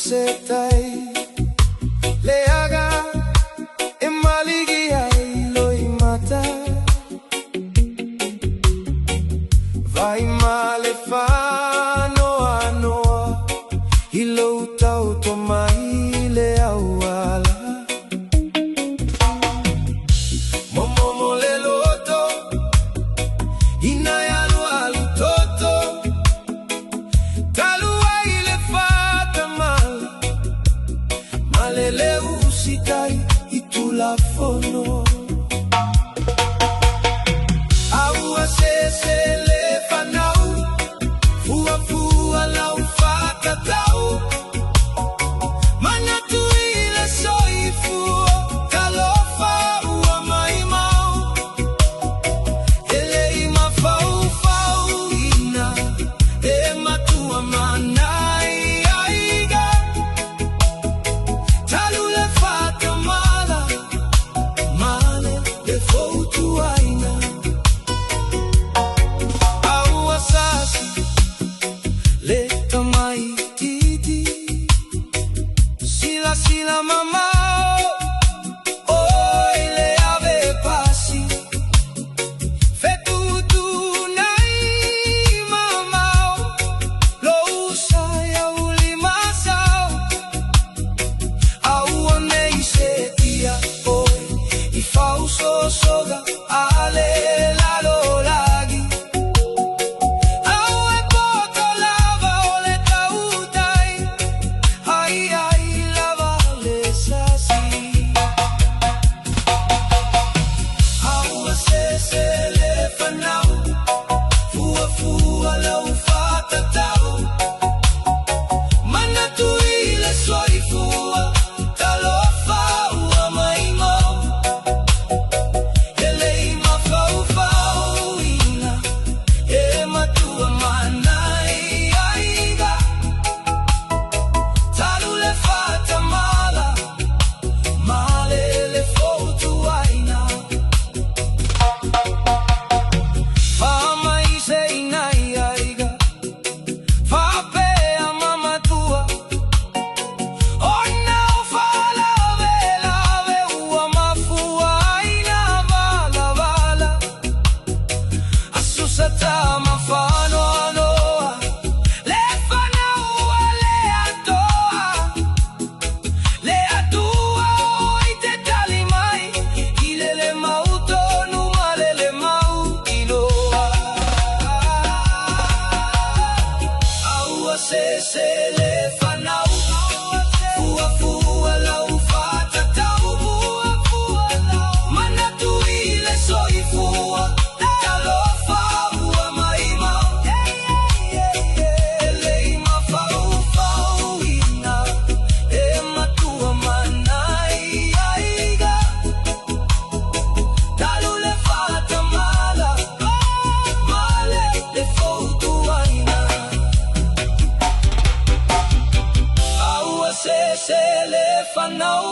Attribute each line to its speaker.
Speaker 1: setay leaga emaligi ay loy mata vai male fano anoa ilo tau to mai le awala momo le loto inayalu alu toto talua ile fata mal malele usikai itula fono aua sesele fanau fua fua lau fata tau manatu ile soifua talofa ua maimau ele ima fau fau ina e matua manai aiga talule fata mala male de foutu aina aua sasi le tamai titi sila sila mama oi le ave pasi fetutu nai mama lo usaya ulimasao aua nei setia oi I fauso soga ale lalo lagi aue poto lava ole tautai ai ai lava le sasi aua sesele fanau fua fua lau fata tau manatu ile soifua talofa ua maimau ele ima fau fau ina e matua manai aiga talule fata mala male le foutu aina fama ise inai aiga fape a mama tua ona ufala vela ve ua mafua aina vala vala asusata mafano anoa le fanau le atua oi te talimai ilele mauto numalele mau iloa aua sesele fanau fua fua lau fata tau manatu ile soifua talofa ua maimau ele ima fau fau ina e matua manai aiga talule fata mala male le foutu aina aua sesele fanau